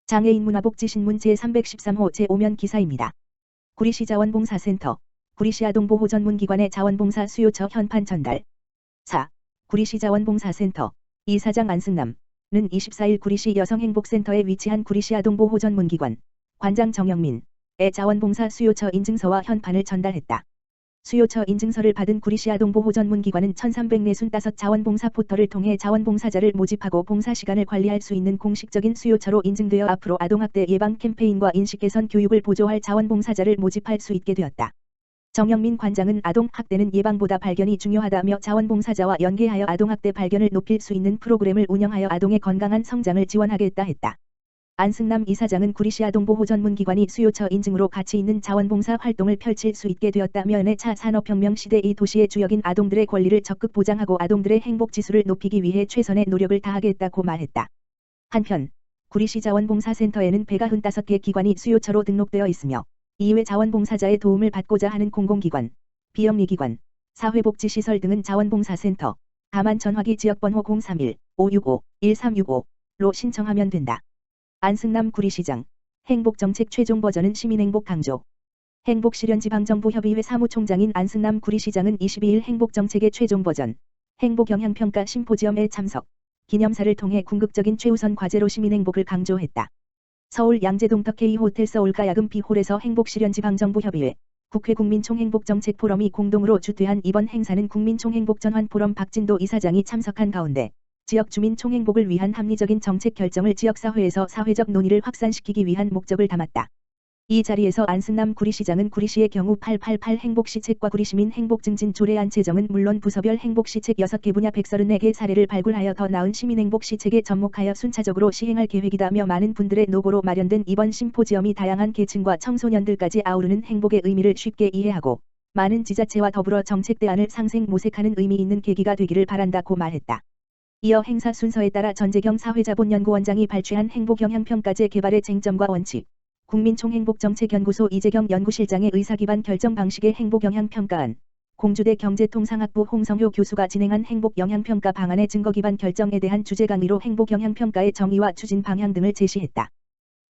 장애인 문화복지신문 제313호 제5면 기사입니다. 구리시 자원봉사센터, 구리시 아동보호전문기관의 자원봉사 수요처 현판 전달. 4. 구리시 자원봉사센터, 이사장 안승남는 24일 구리시 여성행복센터에 위치한 구리시 아동보호전문기관, 관장 정영민의 자원봉사 수요처 인증서와 현판을 전달했다. 수요처 인증서를 받은 구리시 아동보호전문기관은 1345 자원봉사 포털을 통해 자원봉사자를 모집하고 봉사시간을 관리할 수 있는 공식적인 수요처로 인증되어 앞으로 아동학대 예방 캠페인과 인식개선 교육을 보조할 자원봉사자를 모집할 수 있게 되었다. 정영민 관장은 아동학대는 예방보다 발견이 중요하다며 자원봉사자와 연계하여 아동학대 발견을 높일 수 있는 프로그램을 운영하여 아동의 건강한 성장을 지원하겠다 했다. 안승남 이사장은 구리시 아동보호전문기관이 수요처 인증으로 가치 있는 자원봉사 활동을 펼칠 수 있게 되었다며 내차 산업혁명 시대 이 도시의 주역인 아동들의 권리를 적극 보장하고 아동들의 행복지수를 높이기 위해 최선의 노력을 다하겠다고 말했다. 한편 구리시 자원봉사센터에는 195개 기관이 수요처로 등록되어 있으며 이외 자원봉사자의 도움을 받고자 하는 공공기관, 비영리기관, 사회복지시설 등은 자원봉사센터, 다만 전화기 지역번호 031-565-1365로 신청하면 된다. 안승남 구리시장, 행복정책 최종 버전은 시민행복 강조. 행복실현지방정부협의회 사무총장인 안승남 구리시장은 22일 행복정책의 최종 버전, 행복영향평가 심포지엄에 참석, 기념사를 통해 궁극적인 최우선 과제로 시민행복을 강조했다. 서울 양재동덕 K호텔 서울가 야금 B홀에서 행복실현지방정부협의회, 국회 국민총행복정책 포럼이 공동으로 주최한 이번 행사는 국민총행복전환 포럼 박진도 이사장이 참석한 가운데 지역 주민 총행복을 위한 합리적인 정책 결정을 지역사회에서 사회적 논의를 확산시키기 위한 목적을 담았다. 이 자리에서 안승남 구리시장은 구리시의 경우 888 행복시책과 구리시민 행복증진 조례안체정은 물론 부서별 행복시책 6개 분야 134개 사례를 발굴하여 더 나은 시민행복시책에 접목하여 순차적으로 시행할 계획이다며 많은 분들의 노고로 마련된 이번 심포지엄이 다양한 계층과 청소년들까지 아우르는 행복의 의미를 쉽게 이해하고 많은 지자체와 더불어 정책 대안을 상생모색하는 의미 있는 계기가 되기를 바란다고 말했다. 이어 행사 순서에 따라 전재경 사회자본연구원장이 발췌한 행복영향평가제 개발의 쟁점과 원칙, 국민총행복정책연구소 이재경 연구실장의 의사기반 결정 방식의 행복영향평가안, 공주대 경제통상학부 홍성효 교수가 진행한 행복영향평가 방안의 증거기반 결정에 대한 주제 강의로 행복영향평가의 정의와 추진 방향 등을 제시했다.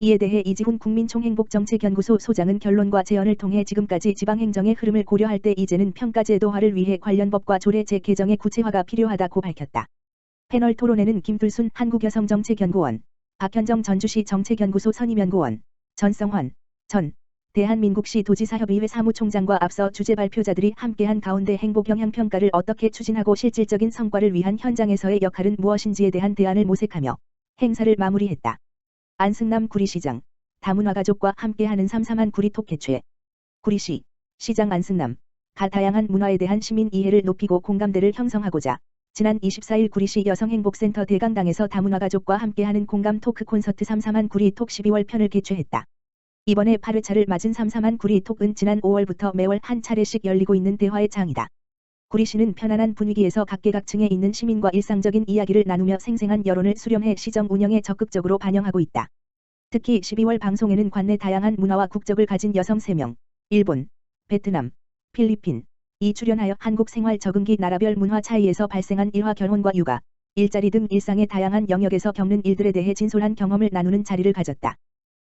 이에 대해 이지훈 국민총행복정책연구소 소장은 결론과 제언을 통해 지금까지 지방행정의 흐름을 고려할 때 이제는 평가제도화를 위해 관련 법과 조례 재개정의 구체화가 필요하다고 밝혔다. 패널 토론회는 김둘순 한국여성정책연구원, 박현정 전주시 정책연구소 선임연구원, 전성환 전 대한민국시 도지사협의회 사무총장과 앞서 주제 발표자들이 함께한 가운데 행복영향평가를 어떻게 추진하고 실질적인 성과를 위한 현장에서의 역할은 무엇인지에 대한 대안을 모색하며 행사를 마무리했다. 안승남 구리시장, 다문화가족과 함께하는 삼삼한 구리톡 개최. 구리시, 시장 안승남, 가 다양한 문화에 대한 시민 이해를 높이고 공감대를 형성하고자 지난 24일 구리시 여성행복센터 대강당에서 다문화가족과 함께하는 공감 토크 콘서트 삼삼한 구리톡 12월 편을 개최했다. 이번에 8회차를 맞은 삼삼한 구리톡은 지난 5월부터 매월 한 차례씩 열리고 있는 대화의 장이다. 구리시는 편안한 분위기에서 각계각층에 있는 시민과 일상적인 이야기를 나누며 생생한 여론을 수렴해 시정 운영에 적극적으로 반영하고 있다. 특히 12월 방송에는 관내 다양한 문화와 국적을 가진 여성 3명, 일본, 베트남, 필리핀, 이 출연하여 한국 생활 적응기 나라별 문화 차이에서 발생한 일화 결혼과 육아, 일자리 등 일상의 다양한 영역에서 겪는 일들에 대해 진솔한 경험을 나누는 자리를 가졌다.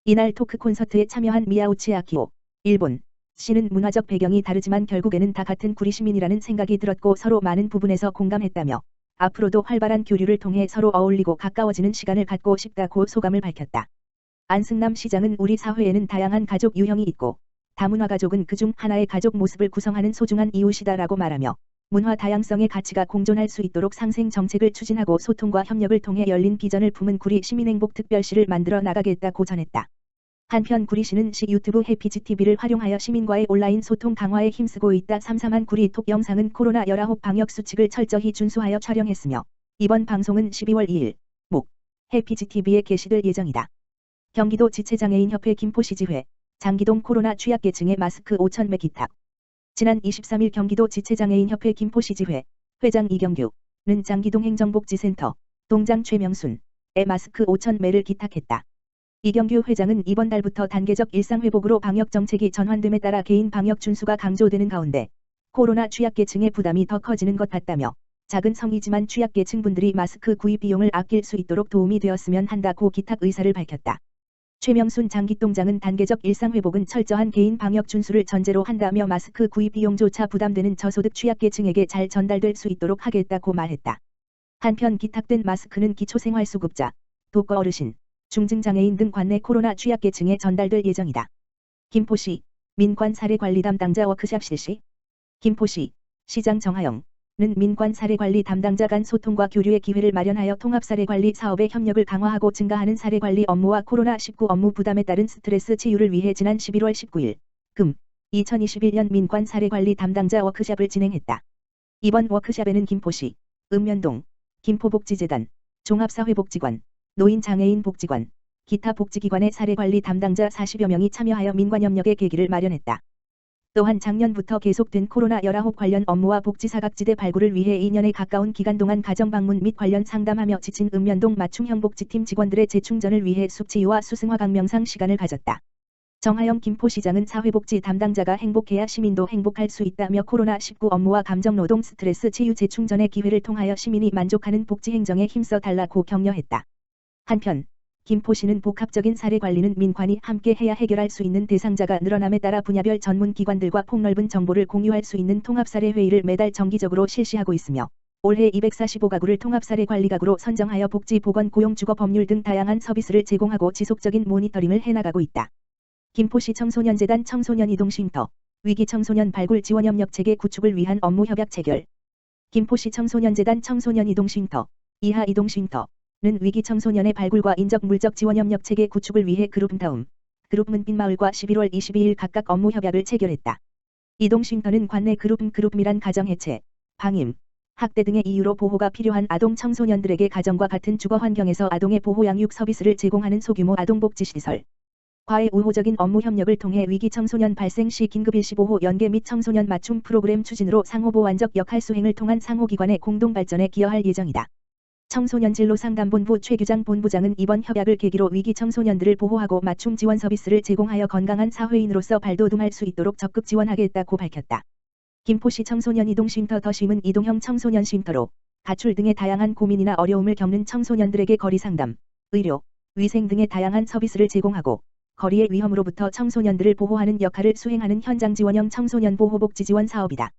이날 토크 콘서트에 참여한 미야우치 아키오, 일본, 씨는 문화적 배경이 다르지만 결국에는 다 같은 구리 시민이라는 생각이 들었고 서로 많은 부분에서 공감했다며 앞으로도 활발한 교류를 통해 서로 어울리고 가까워지는 시간을 갖고 싶다고 소감을 밝혔다. 안승남 시장은 우리 사회에는 다양한 가족 유형이 있고 다문화 가족은 그중 하나의 가족 모습을 구성하는 소중한 이웃이다라고 말하며 문화 다양성의 가치가 공존할 수 있도록 상생 정책을 추진하고 소통과 협력을 통해 열린 비전을 품은 구리 시민행복 특별시를 만들어 나가겠다고 전했다. 한편 구리시는 시 유튜브 해피지TV를 활용하여 시민과의 온라인 소통 강화에 힘쓰고 있다. 삼삼한 구리톡 영상은 코로나19 방역 수칙을 철저히 준수하여 촬영했으며 이번 방송은 12월 2일 목 해피지TV에 게시될 예정이다. 경기도 지체장애인협회 김포시지회 장기동 코로나 취약계층의 마스크 5,000매 기탁. 지난 23일 경기도 지체장애인협회 김포시지회 회장 이경규는 장기동 행정복지센터 동장 최명순의 마스크 5,000매를 기탁했다. 이경규 회장은 이번 달부터 단계적 일상회복으로 방역정책이 전환됨에 따라 개인 방역 준수가 강조되는 가운데 코로나 취약계층의 부담이 더 커지는 것 같다며 작은 성이지만 취약계층 분들이 마스크 구입 비용을 아낄 수 있도록 도움이 되었으면 한다고 기탁 의사를 밝혔다. 최명순 장기동장은 단계적 일상회복은 철저한 개인 방역 준수를 전제로 한다며 마스크 구입 비용조차 부담되는 저소득 취약계층에게 잘 전달될 수 있도록 하겠다고 말했다. 한편 기탁된 마스크는 기초생활수급자, 독거 어르신, 중증장애인 등 관내 코로나 취약계층에 전달될 예정이다. 김포시 민관 사례관리 담당자 워크숍 실시. 김포시 시장 정하영은 민관 사례관리 담당자 간 소통과 교류의 기회를 마련하여 통합사례관리 사업의 협력을 강화하고 증가하는 사례관리 업무와 코로나19 업무 부담에 따른 스트레스 치유를 위해 지난 11월 19일 금 2021년 민관 사례관리 담당자 워크숍을 진행했다. 이번 워크숍에는 김포시 읍면동 김포복지재단, 종합사회복지관, 노인장애인 복지관, 기타 복지기관의 사례관리 담당자 40여 명이 참여하여 민관협력의 계기를 마련했다. 또한 작년부터 계속된 코로나19 관련 업무와 복지사각지대 발굴을 위해 2년에 가까운 기간 동안 가정방문 및 관련 상담하며 지친 읍면동 맞춤형 복지팀 직원들의 재충전을 위해 숙지유와 수승화 강명상 시간을 가졌다. 정하영 김포시장은 사회복지 담당자가 행복해야 시민도 행복할 수 있다며 코로나19 업무와 감정노동 스트레스 치유 재충전의 기회를 통하여 시민이 만족하는 복지행정에 힘써 달라고 격려했다. 한편 김포시는 복합적인 사례관리는 민관이 함께 해야 해결할 수 있는 대상자가 늘어남에 따라 분야별 전문기관들과 폭넓은 정보를 공유할 수 있는 통합사례회의를 매달 정기적으로 실시하고 있으며 올해 245가구를 통합사례관리가구로 선정하여 복지, 보건, 고용, 주거, 법률 등 다양한 서비스를 제공하고 지속적인 모니터링을 해나가고 있다. 김포시 청소년재단 청소년 이동쉼터, 위기청소년 발굴 지원협력 체계 구축을 위한 업무 협약 체결. 김포시 청소년재단 청소년 이동쉼터, 이하 이동쉼터는 위기청소년의 발굴과 인적 물적 지원협력 체계 구축을 위해 그룹다움, 그룹 문빛마을과 11월 22일 각각 업무 협약을 체결했다. 이동쉼터는 관내 그룹이란 가정해체, 방임, 학대 등의 이유로 보호가 필요한 아동 청소년들에게 가정과 같은 주거 환경에서 아동의 보호 양육 서비스를 제공하는 소규모 아동복지시설. 과의 우호적인 업무 협력을 통해 위기 청소년 발생 시 긴급 일시보호 연계 및 청소년 맞춤 프로그램 추진으로 상호보완적 역할 수행을 통한 상호기관의 공동 발전에 기여할 예정이다. 청소년 진로상담본부 최규장 본부장은 이번 협약을 계기로 위기 청소년들을 보호하고 맞춤 지원 서비스를 제공하여 건강한 사회인으로서 발돋움할 수 있도록 적극 지원하겠다고 밝혔다. 김포시 청소년 이동쉼터 더쉼은 이동형 청소년 쉼터로 가출 등의 다양한 고민이나 어려움을 겪는 청소년들에게 거리 상담, 의료, 위생 등의 다양한 서비스를 제공하고 거리의 위험으로부터 청소년들을 보호하는 역할을 수행하는 현장 지원형 청소년 보호복지 지원 사업이다.